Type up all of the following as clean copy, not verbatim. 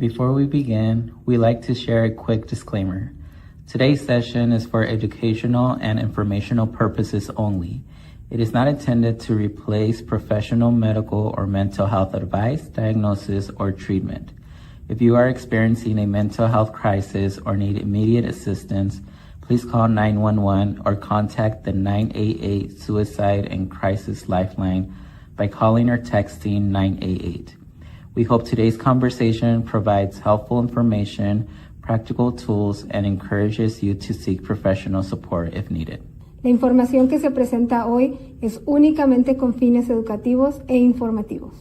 Before we begin, we like to share a quick disclaimer. Today's session is for educational and informational purposes only. It is not intended to replace professional medical or mental health advice, diagnosis, or treatment. If you are experiencing a mental health crisis or need immediate assistance, please call 911 or contact the 988 Suicide and Crisis Lifeline by calling or texting 988. We hope today's conversation provides helpful information, practical tools, and encourages you to seek professional support if needed. La información que se presenta hoy es únicamente con fines educativos e informativos.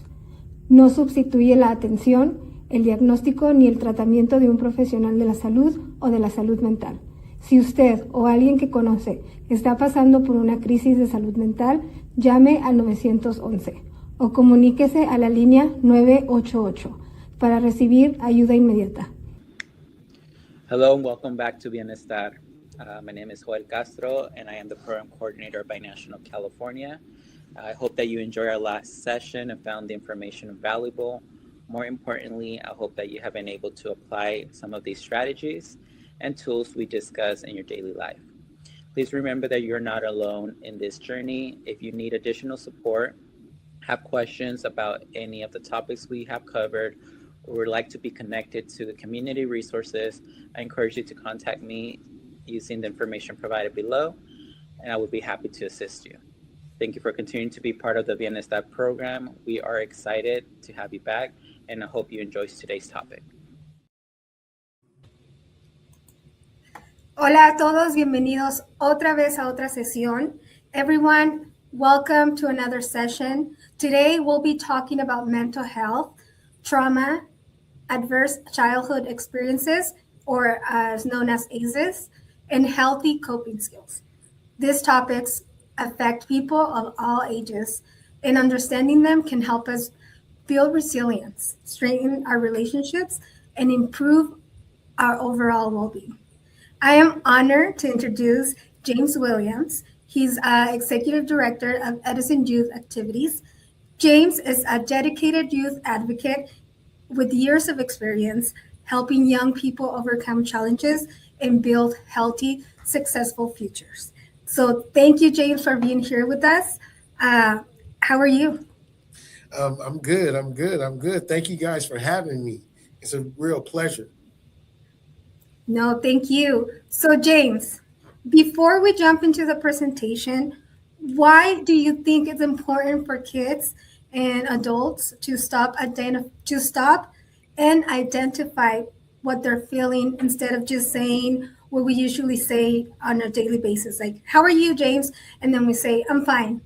No sustituye la atención, el diagnóstico ni el tratamiento de un profesional de la salud o de la salud mental. Si usted o alguien que conoce está pasando por una crisis de salud mental, llame al 911 o comuníquese a la línea 988 para recibir ayuda inmediata. Hello and welcome back to Bienestar. My name is Joel Castro and I am the program coordinator by National California. I hope that you enjoyed our last session and found the information valuable. More importantly, I hope that you have been able to apply some of these strategies and tools we discuss in your daily life. Please remember that you're not alone in this journey. If you need additional support, have questions about any of the topics we have covered, or would like to be connected to the community resources, I encourage you to contact me using the information provided below, and I would be happy to assist you. Thank you for continuing to be part of the Bienestar program. We are excited to have you back, and I hope you enjoy today's topic. Hola a todos, bienvenidos otra vez a otra sesión. Everyone, welcome to another session. Today we'll be talking about mental health, trauma, adverse childhood experiences, or as known as ACEs, and healthy coping skills. These topics affect people of all ages, and understanding them can help us build resilience, strengthen our relationships, and improve our overall well-being. I am honored to introduce James Williams. He's Executive Director of Edison Youth Activities. James is a dedicated youth advocate with years of experience helping young people overcome challenges and build healthy, successful futures. So thank you, James, for being here with us. How are you? I'm good. Thank you guys for having me. It's a real pleasure. No, thank you. So James, before we jump into the presentation, why do you think it's important for kids and adults to stop and identify what they're feeling instead of just saying what we usually say on a daily basis? Like, how are you, James? And then we say, I'm fine.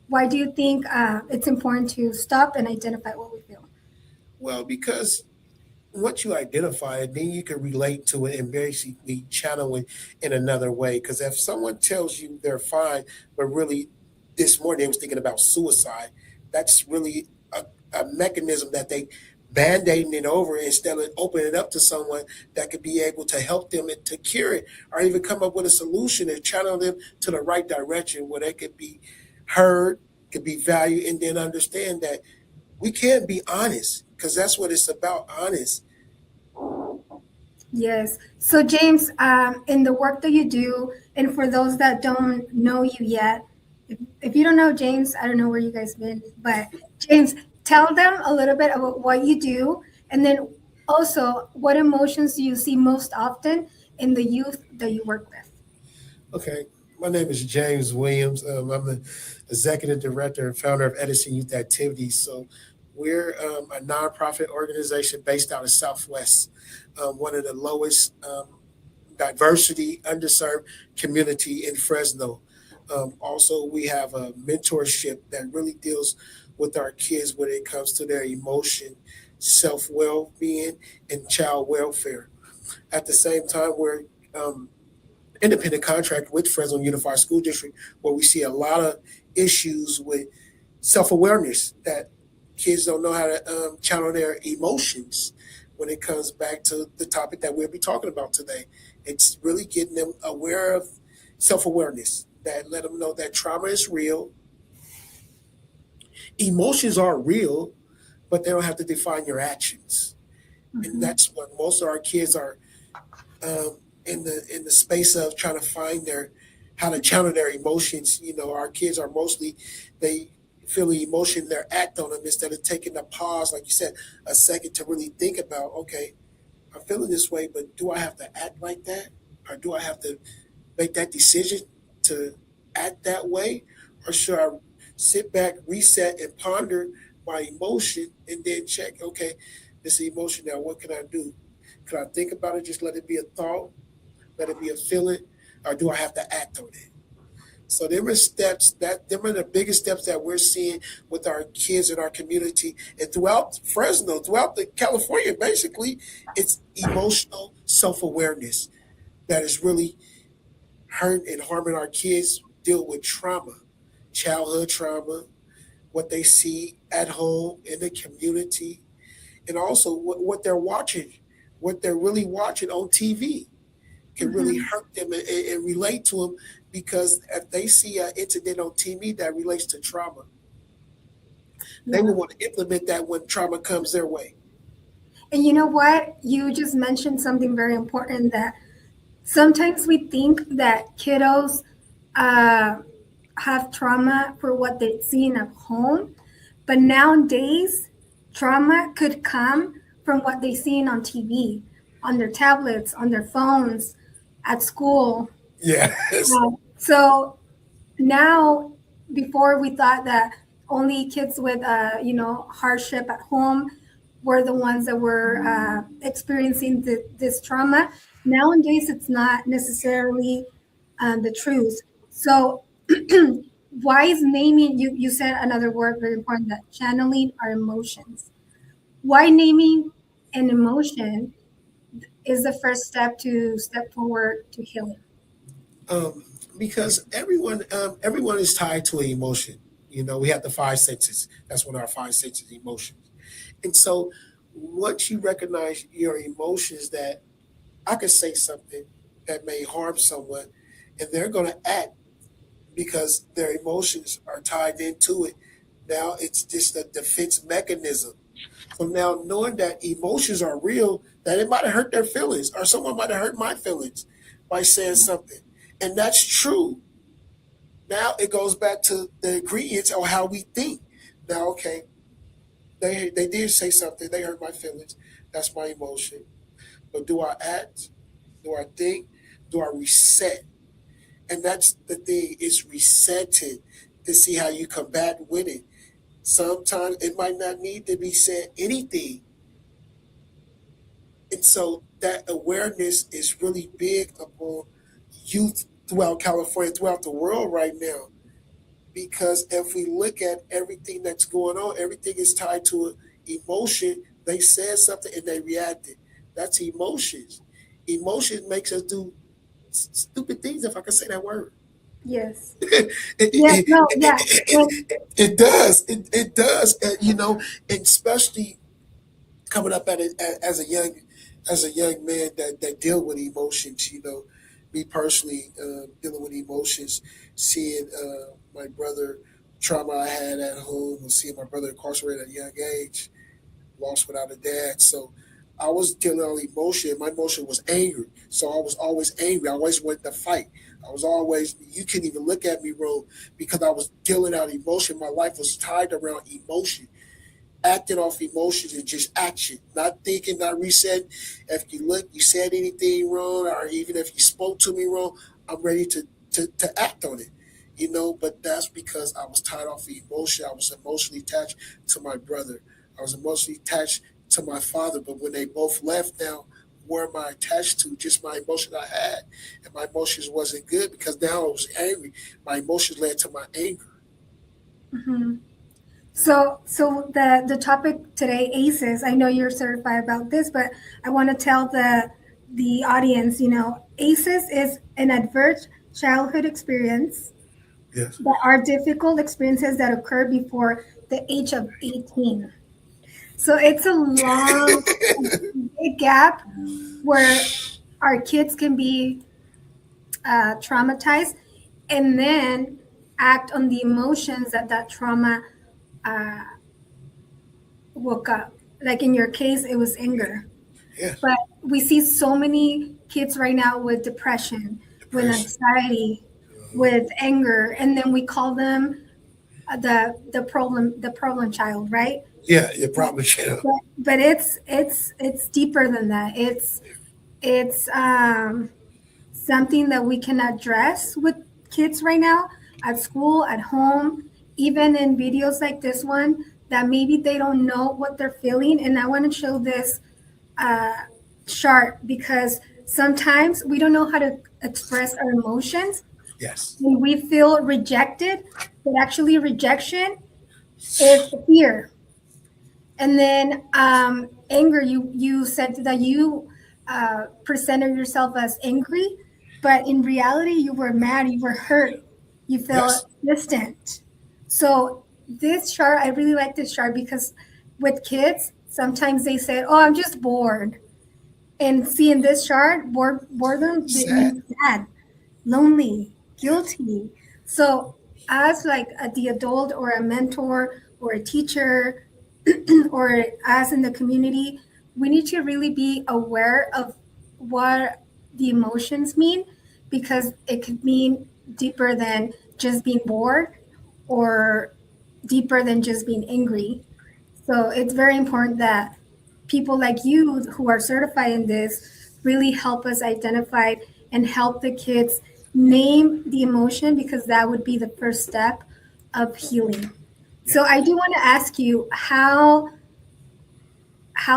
Why do you think it's important to stop and identify what we feel? Well, because once you identify it, then you can relate to it and basically channel it in another way. Because if someone tells you they're fine, but really this morning they was thinking about suicide, that's really a mechanism that they band-aiding it over instead of opening it up to someone that could be able to help them to cure it or even come up with a solution and channel them to the right direction where they could be heard, could be valued, and then understand that we can be honest because that's what it's about, honest. Yes. So James, in the work that you do, and for those that don't know you yet, if you don't know James, I don't know where you guys been, but James, tell them a little bit about what you do, and then also what emotions do you see most often in the youth that you work with? Okay. My name is James Williams. I'm the Executive Director and founder of Edison Youth Activities. So we're a nonprofit organization based out of Southwest, one of the lowest diversity, underserved community in Fresno. Also, we have a mentorship that really deals with our kids when it comes to their emotion, self-well-being, and child welfare. At the same time, we're independent contractor with Fresno Unified School District, where we see a lot of issues with self-awareness, that kids don't know how to channel their emotions when it comes back to the topic that we'll be talking about today. It's really getting them aware of self-awareness, that let them know that trauma is real. Emotions are real, but they don't have to define your actions. And that's what most of our kids are in the space of trying to find their how to channel their emotions. Our kids are mostly they feel the emotion, they act on them instead of taking a pause, like you said, a second to really think about, okay, I'm feeling this way, but do I have to act like that, or do I have to make that decision to act that way, or should I sit back, reset, and ponder my emotion, and then check, okay, this emotion now, what can I do? Can I think about it? Just let it be a thought, let it be a feeling, or do I have to act on it? So there are steps them are the biggest steps that we're seeing with our kids in our community and throughout Fresno, throughout the California. Basically, it's emotional self-awareness that is really hurting and harming our kids. Deal with trauma, childhood trauma, what they see at home in the community, and also what they're watching, what they're really watching on TV can really hurt them and relate to them, because if they see an incident on TV that relates to trauma, they will want to implement that when trauma comes their way. And you know what? You just mentioned something very important, that sometimes we think that kiddos have trauma for what they've seen at home, but nowadays, trauma could come from what they've seen on TV, on their tablets, on their phones, at school. Yes. So now, before we thought that only kids with hardship at home were the ones that were experiencing this trauma. Nowadays, it's not necessarily the truth. So why is naming, you said another word very important, that channeling our emotions. Why naming an emotion is the first step to step forward to healing? Because everyone is tied to an emotion. We have the five senses. That's one of our five senses, emotions. And so once you recognize your emotions, that I could say something that may harm someone, and they're going to act because their emotions are tied into it. Now it's just a defense mechanism. So now, knowing that emotions are real, that it might have hurt their feelings, or someone might have hurt my feelings by saying something, and that's true. Now it goes back to the ingredients or how we think. Now, okay, they did say something, they hurt my feelings. That's my emotion. But do I act? Do I think? Do I reset? And that's the thing, is resetting to see how you combat with it. Sometimes it might not need to be said anything. And so that awareness is really big upon youth throughout California, throughout the world right now. Because if we look at everything that's going on, everything is tied to an emotion. They said something and they reacted. That's emotions. Emotion makes us do stupid things, if I can say that word. Yes. It does. It does. And especially coming up at it as a young man that deal with emotions. Me personally, dealing with emotions, seeing my brother trauma I had at home, and seeing my brother incarcerated at a young age, lost without a dad. So I was dealing with emotion. My emotion was angry. So I was always angry. I always wanted to fight. I was always, you couldn't even look at me wrong, because I was dealing out emotion. My life was tied around emotion, acting off emotions and just action, not thinking, not resetting. If you look, you said anything wrong, or even if you spoke to me wrong, I'm ready to act on it. But that's because I was tied off emotion. I was emotionally attached to my brother. I was emotionally attached to my father. But when they both left now, where am I attached to? Just my emotion I had. And my emotions wasn't good, because now I was angry. My emotions led to my anger. Mm-hmm. So the topic today, ACEs. I know you're certified about this, but I want to tell the audience, ACEs is an adverse childhood experience. Yes. That are difficult experiences that occur before the age of 18. So it's a long big gap where our kids can be traumatized and then act on the emotions that trauma woke up. Like in your case, it was anger. Yeah. But we see so many kids right now with depression, with Depression. anxiety, Mhm. with anger, and then we call them the problem child, right? Yeah, your problem child. But it's deeper than that. It's something that we can address with kids right now at school, at home, even in videos like this one that maybe they don't know what they're feeling. And I want to show this uh, chart because sometimes we don't know how to express our emotions Yes. when we feel rejected, but actually rejection is fear. And then anger, you said that you presented yourself as angry, but in reality, you were mad, you were hurt, you felt Yes. distant. So this chart, I really like this chart because with kids, sometimes they say, "Oh, I'm just bored," and see in this chart, boredom it Sad. means sad, lonely, Yes. guilty. So as like the adult or a mentor or a teacher or us in the community, we need to really be aware of what the emotions mean because it could mean deeper than just being bored or deeper than just being angry. So it's very important that people like you who are certified in this really help us identify and help the kids name the emotion because that would be the first step of healing. So Yeah. I do want to ask you how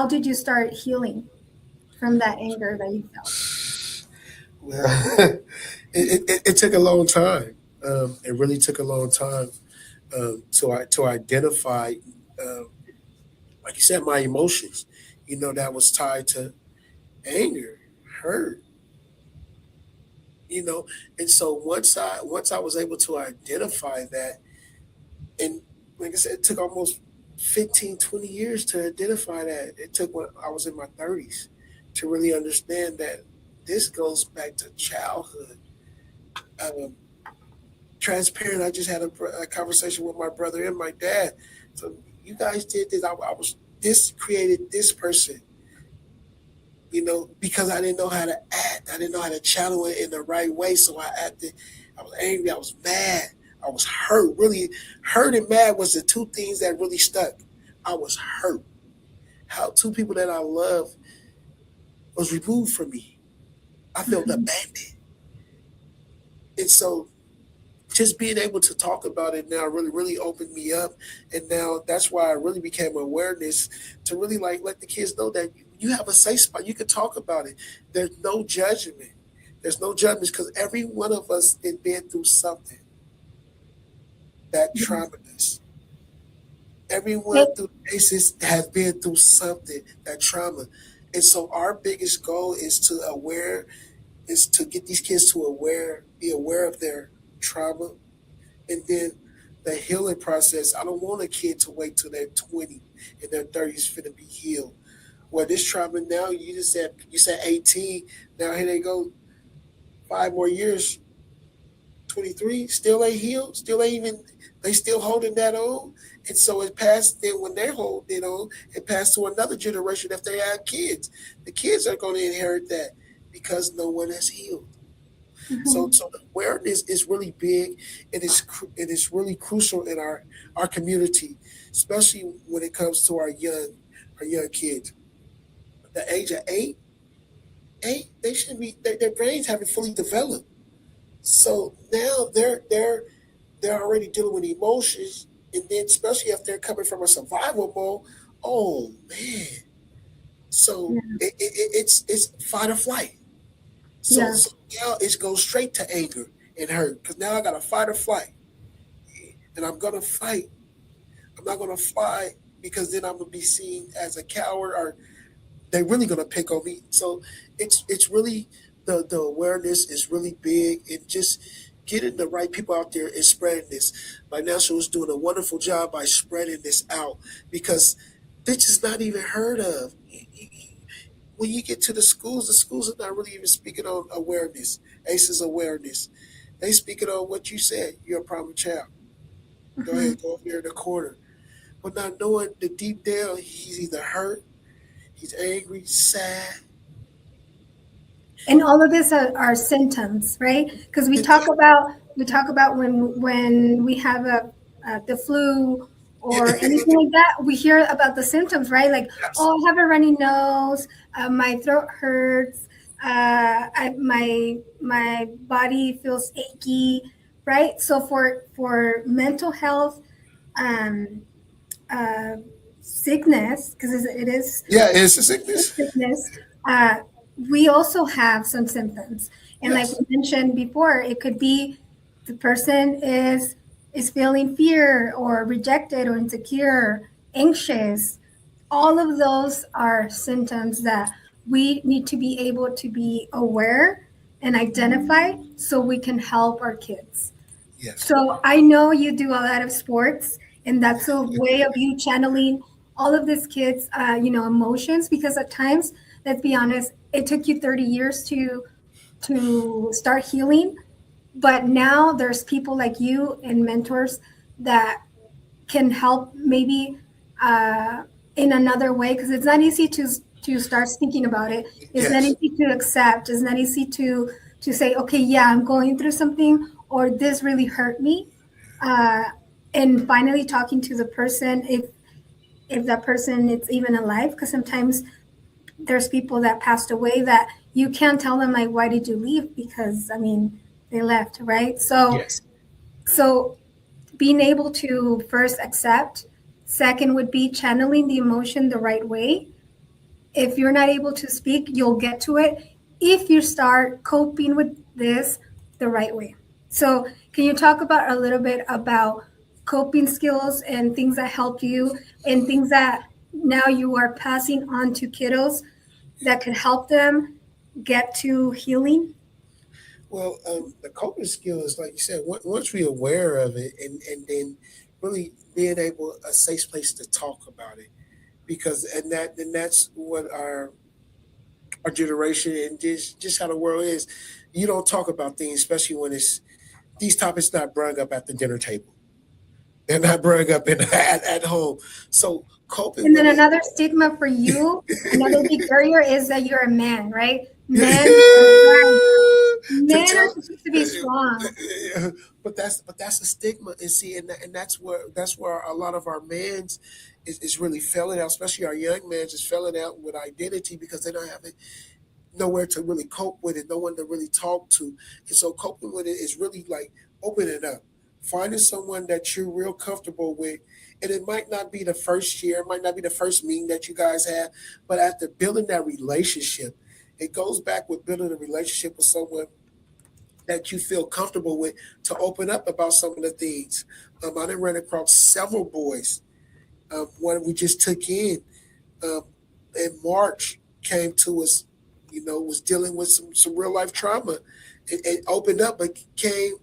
did you start healing from that anger that you felt? Well, it took a long time. It really took a long time to identify, um, like you said, my emotions. That was tied to anger, hurt. You know, and so once I was able to identify that, and like I said, it took almost 15, 20 years to identify that. It took when I was in my 30s to really understand that this goes back to childhood. Um, Transparent. I just had a conversation with my brother and my dad. So you guys did this. I was this created this person. Because I didn't know how to act. I didn't know how to channel it in the right way. So I acted. I was angry. I was mad. I was hurt. Really, hurt and mad was the two things that really stuck. I was hurt. How two people that I love was removed from me. I felt Mhm. abandoned. And so just being able to talk about it now really really opened me up, and now that's why I really became awareness to really like let the kids know that you have a safe spot. You can talk about it. There's no judgment. There's no judgment because every one of us has been through something that Yes. trauma us. Everyone It- through cases has been through something that trauma, and so our biggest goal is to get these kids to be aware of their trauma. And then the healing process, I don't want a kid to wait till they're 20 and their 30s for to be healed. Well, this trauma now, you said 18. Now here they go, 5 more years, 23, still ain't healed, still ain't even, they still holding that on. And so it passed, then when they're holding it on, it passed to another generation if they have kids. The kids are going to inherit that because no one has healed. So, Mhm. so the awareness is really big, and it's really crucial in our community, especially when it comes to our young kids. The age of eight, they should be their brains haven't fully developed. So now they're already dealing with emotions, and then especially if they're coming from a survival mode. Oh man! So Yeah. it's fight or flight. So, Yeah. so now it goes straight to anger and hurt because now I got to fight or flight, and I'm gonna fight. I'm not gonna fly because then I'm gonna be seen as a coward, or they're really gonna pick on me. So it's really the awareness is really big, and just getting the right people out there and spreading this. My national is doing a wonderful job by spreading this out because this is not even heard of. When you get to the schools are not really even speaking on awareness, ACEs awareness. They speaking on what you said. You're a problem child. Go ahead, Mhm. go over there in the corner. But not knowing the deep down, he's either hurt, He's angry, sad. And all of this are symptoms, right? Because we talk about when we have the flu or anything like that, we hear about the symptoms, right? Like, Yes. oh, I have a runny nose, my throat hurts, my body feels achy, right? So for mental health um, uh, sickness, because it is Yeah, it's a sickness. sickness, uh, we also have some symptoms. And like Yes. we mentioned before, it could be the person is feeling fear or rejected or insecure, anxious. All of those are symptoms that we need to be able to be aware and identify so we can help our kids. Yes. So I know you do a lot of sports, and that's a way of you channeling all of these kids, emotions. Because at times, let's be honest, it took you 30 years to start healing, but now there's people like you and mentors that can help maybe uh, in another way, because it's not easy to start thinking about it. It's not Yes. easy to accept. It's not easy to say, okay, yeah, I'm going through something, or this really hurt me, uh, and finally talking to the person, if that person is even alive, because sometimes there's people that passed away that you can't tell them, like, why did you leave, because I mean they left, right? Yes. So being able to first accept, second would be channeling the emotion the right way. If you're not able to speak, you'll get to it if you start coping with this the right way. So can you talk about a little bit about coping skills and things that help you and things that now you are passing on to kiddos that could help them get to healing? Well, the coping skill is like you said. Once we're aware of it, and then really being able a safe place to talk about it, because that's what our generation and just how the world is. You don't talk about things, especially when it's these topics not brought up at the dinner table. They're not brought up at home. So coping And then with it. another stigma for you, another big barrier is that you're a man, right? To Men are tell, supposed to be strong. but that's a stigma, and see, and that's where a lot of our mans is really failing out, especially our young men is failing out with identity because they don't have it nowhere to really cope with it, no one to really talk to, and so coping with it is really like opening up, finding someone that you're real comfortable with, and it might not be the first year, it might not be the first meeting that you guys have, but after building that relationship, it goes back with building a relationship with someone that you feel comfortable with to open up about some of the things. I done run across several boys. One we just took um, in March came to us, was dealing with some real life trauma. It opened up, but came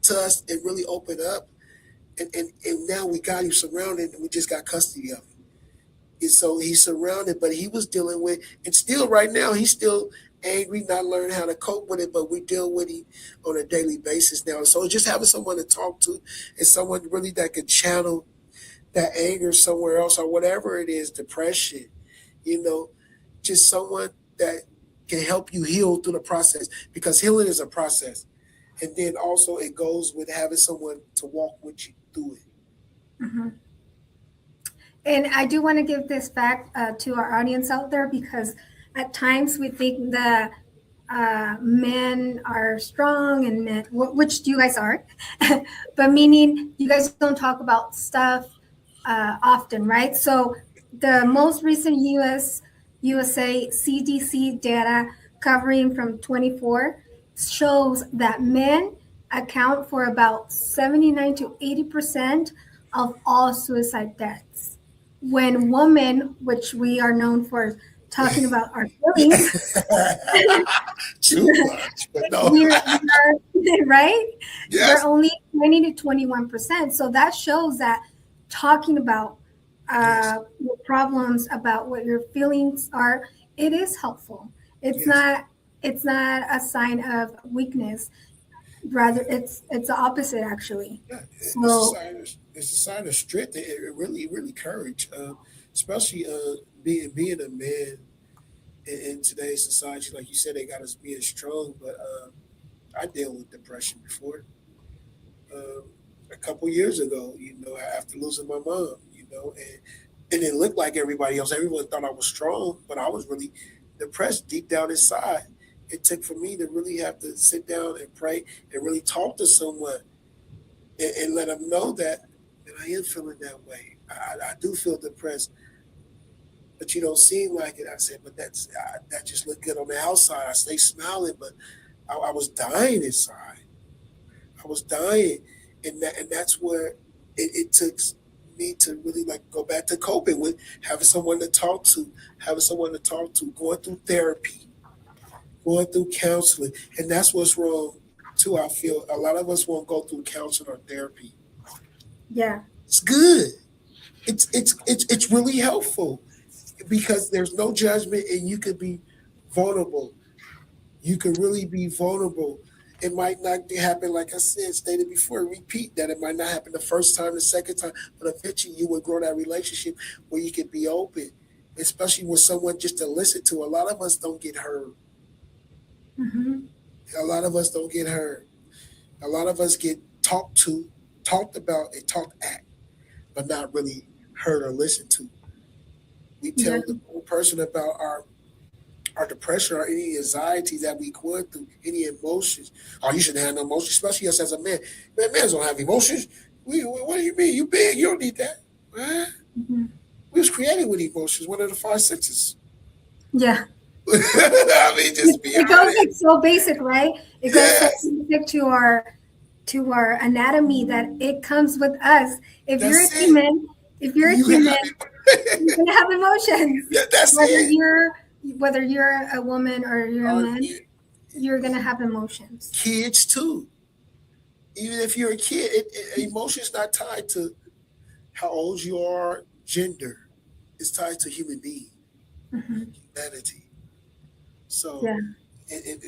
to us and really opened up. And now we got him surrounded and we just got custody of him. And so he's surrounded, but he was dealing with, and still right now, he's still angry, not learning how to cope with it, but we deal with him on a daily basis now. So just having someone to talk to and someone really that could channel that anger somewhere else or whatever it is, depression, you know, just someone that can help you heal through the process, because healing is a process. And then also it goes with having someone to walk with you through it. Mhm. And I do want to give this back to our audience out there, because at times we think that men are strong and men, which you guys are, but meaning you guys don't talk about stuff often, right? So the most recent USA CDC data covering from 24 shows that men account for about 79 to 80% of all suicide deaths. When women, which we are known for talking about our feelings, Too much, but no. we're right. We're Yes, only 20 to 21%. So that shows that talking about yes, your problems, about what your feelings are, it is helpful. It's yes. not. It's not a sign of weakness. Rather, it's the opposite, actually. Yeah, it's a So sign. It's a sign of strength. It really, really courage. Especially being a man in today's society, like you said, they got us being strong. But I dealt with depression before. Um, a couple years ago, after losing my mom, and it looked like everybody else. Everyone thought I was strong, but I was really depressed deep down inside. It took for me to really have to sit down and pray and really talk to someone and let them know that I am feeling that way. I do feel depressed, but you don't seem like it. I said, but that just looked good on the outside. I stay smiling, but I was dying inside. I was dying, and that's where it took me to really like go back to coping with having someone to talk to, going through therapy, going through counseling, and that's what's wrong too. I feel a lot of us won't go through counseling or therapy. Yeah. It's good. It's really helpful because there's no judgment and you could be vulnerable. You could really be vulnerable. It might not happen, like I said, stated before, repeat that. It might not happen the first time, the second time, but eventually you will grow that relationship where you can be open, especially with someone just to listen to. A lot of us don't get heard. Mm-hmm. A lot of us don't get heard. A lot of us get talked to, talked about, and talked at, but not really heard or listened to. We tell the whole person about our depression or any anxiety that we going through, any emotions. Oh, you shouldn't have no emotions, especially us as a man. Man, don't have emotions. What do you mean? You big, you don't need that. Huh? Mm-hmm. We was created with emotions, one of the five senses. Yeah. I mean, just be it goes like so basic, right? It goes so basic to our anatomy that it comes with us. If That's you're a human, you're gonna have emotions. That's Whether you're a woman or you're a man, you're gonna have emotions. Kids too. Even if you're a kid, emotion's not tied to how old you are, gender. It's tied to human being, humanity. So,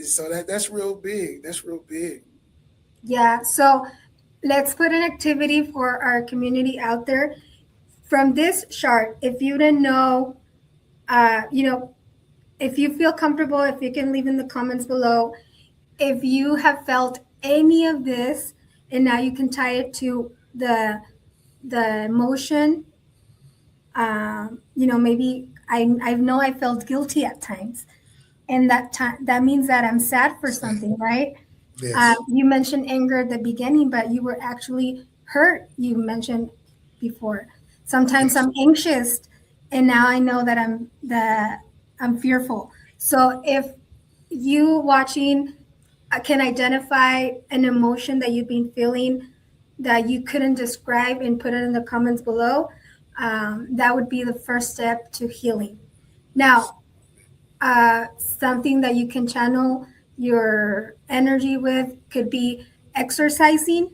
so that's real big. That's real big. Yeah. So let's put an activity for our community out there. From this chart, if you didn't know, if you feel comfortable, if you can leave in the comments below, if you have felt any of this, and now you can tie it to the emotion. Maybe I know I felt guilty at times, and that means that I'm sad for something, right? Yes. You mentioned anger at the beginning, but you were actually hurt. You mentioned before. Sometimes I'm anxious, and now I know that I'm fearful. So if you watching can identify an emotion that you've been feeling that you couldn't describe and put it in the comments below, that would be the first step to healing. Now, something that you can channel your energy with could be exercising,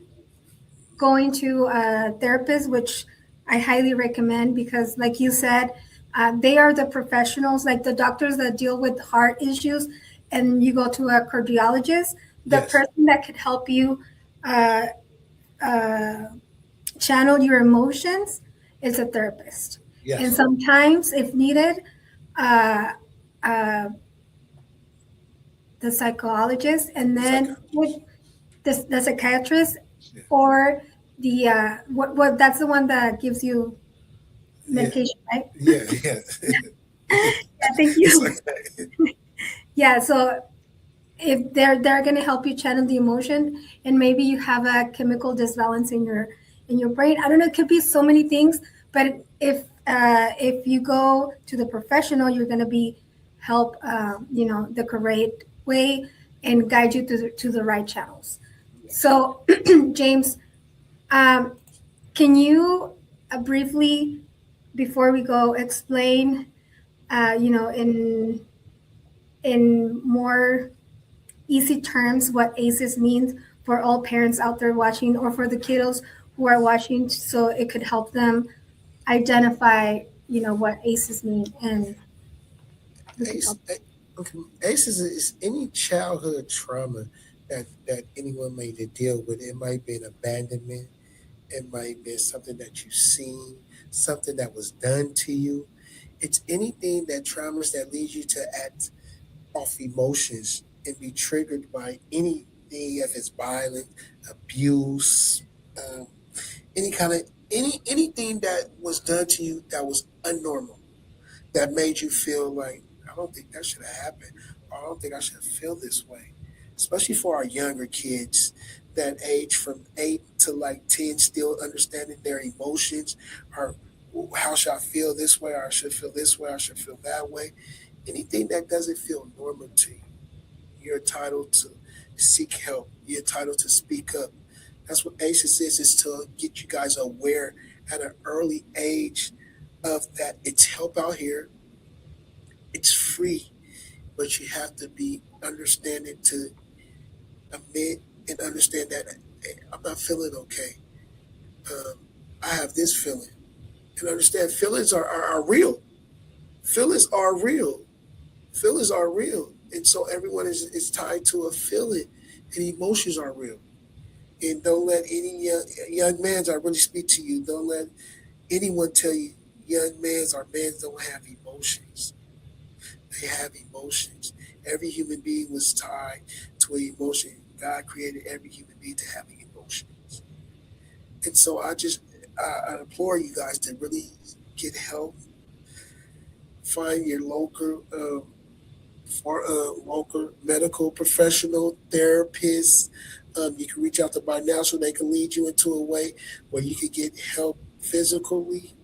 going to a therapist, which I highly recommend because, like you said, they are the professionals, like the doctors that deal with heart issues, and you go to a cardiologist. The person that could help you channel your emotions is a therapist. Yes. And sometimes, if needed, the psychologist, and then with the psychiatrist, or the what that's the one that gives you medication, right? Yeah. Thank you. Yeah, so if they're going to help you channel the emotion, and maybe you have a chemical disbalance in your brain. I don't know, it could be so many things, but if you go to the professional, you're going to be help the correct way and guide you to the right channels. So James, can you briefly, before we go, explain in more easy terms what ACEs means for all parents out there watching, or for the kiddos who are watching, so it could help them identify what ACEs mean? And ACEs is any childhood trauma that anyone may deal with. It might be an abandonment. It might be something that you've seen, something that was done to you. It's anything that traumas that leads you to act off emotions and be triggered by anything, if it's violent, abuse, um, any kind of anything that was done to you that was unnormal, that made you feel like, I don't think that should have happened, or I don't think I should feel this way. Especially for our younger kids that age from 8 to 10, still understanding their emotions, or how should I feel this way, or I should feel this way, I should feel that way. Anything that doesn't feel normal to you, you're entitled to seek help. You're entitled to speak up. That's what ACEs is to get you guys aware at an early age of that. It's help out here. It's free, but you have to be understanding to admit and understand that, hey, I'm not feeling okay. Um, I have this feeling. And understand feelings are real. Feelings are real. Feelings are real. And so everyone is tied to a feeling, and emotions are real. And don't let any young man, I really speak to you, don't let anyone tell you young men or men don't have emotions. They have emotions. Every human being was tied to an emotion. God created every human being to have emotions. And so I implore you guys to really get help. Find your local medical professional, therapist. You can reach out to Binational. They can lead you into a way where you can get help physically,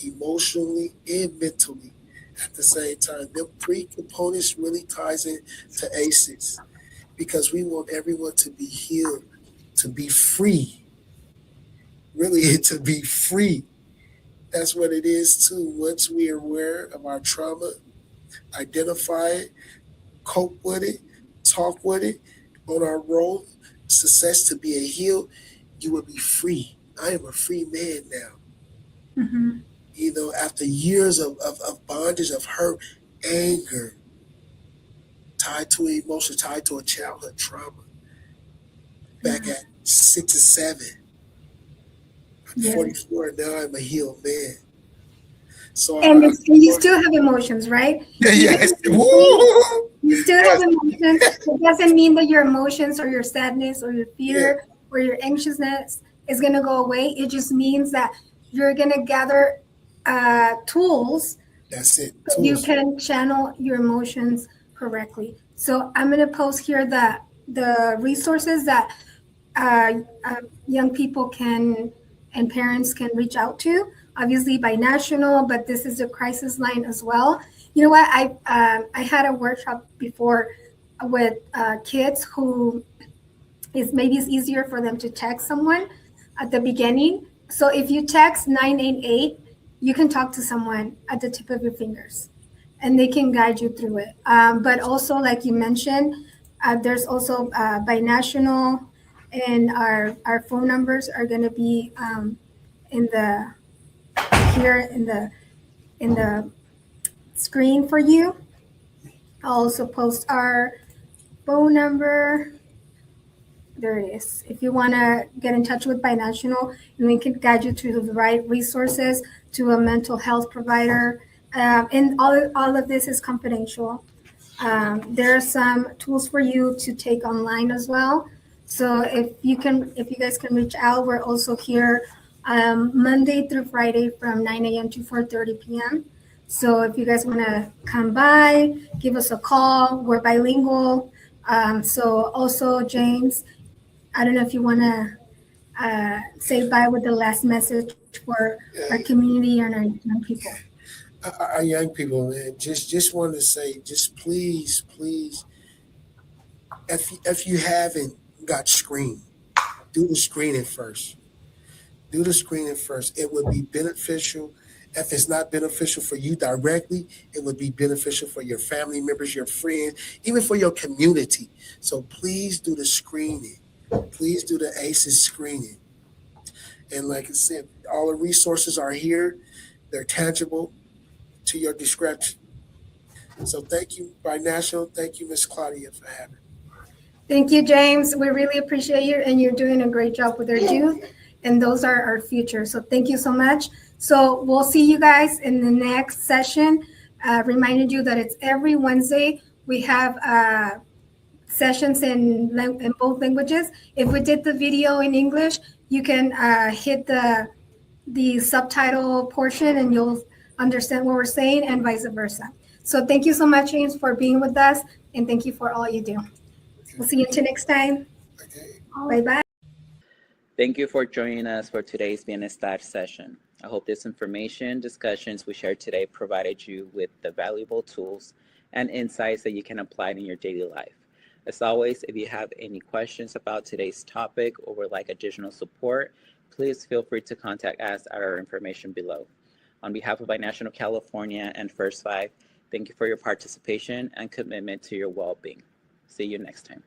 emotionally, and mentally at the same time. Them three components really ties in to ACEs, because we want everyone to be healed, to be free. Really, to be free. That's what it is too. Once we are aware of our trauma, identify it, cope with it, talk with it, on our road, success to be a healed, you will be free. I am a free man now. Mm-hmm. You know, after years of bondage, of hurt, anger, tied to an emotion, tied to a childhood trauma. Back at 6 or 7, I'm 44, and now I'm a healed man. So and you still have emotions, right? Yes. You still have emotions. It doesn't mean that your emotions or your sadness or your fear or your anxiousness is going to go away. It just means that you're going to gather tools. That's it. So you can channel your emotions correctly. So I'm going to post here the resources that young people can and parents can reach out to. Obviously Binational, but this is a crisis line as well. You know what? I had a workshop before with kids who it's easier for them to text someone at the beginning. So if you text 988, you can talk to someone at the tip of your fingers, and they can guide you through it. But also, like you mentioned, there's also Binational, and our phone numbers are going to be in the screen for you. I'll also post our phone number. There it is. If you want to get in touch with Binational, and we can guide you to the right resources, to a mental health provider. And all of this is confidential. There are some tools for you to take online as well. So if you guys can reach out, we're also here Monday through Friday from 9 a.m. to 4:30 p.m. So if you guys want to come by, give us a call. We're bilingual. So also, James, I don't know if you want to say bye with the last message for our community and our young people. Our young people, man, just want to say, just please, if you haven't got screened, do the screening first. Do the screening first. It would be beneficial. If it's not beneficial for you directly, it would be beneficial for your family members, your friends, even for your community. So please do the screening. Please do the ACEs screening. And like I said, all the resources are here. They're tangible to your description. So thank you, Binational. Thank you, Miss Claudia, for having me. Thank you, James. We really appreciate you, and you're doing a great job with our youth, and those are our future. So thank you so much. So we'll see you guys in the next session. Reminding you that it's every Wednesday. We have sessions in both languages. If we did the video in English, you can hit the subtitle portion and you'll understand what we're saying, and vice versa. So thank you so much, James, for being with us, and thank you for all you do. We'll see you until next time. Okay. Bye-bye. Thank you for joining us for today's Bienestar session. I hope this information, discussions we shared today provided you with the valuable tools and insights that you can apply in your daily life. As always, if you have any questions about today's topic or would like additional support, please feel free to contact us at our information below. On behalf of Binational California and First Five, thank you for your participation and commitment to your well-being. See you next time.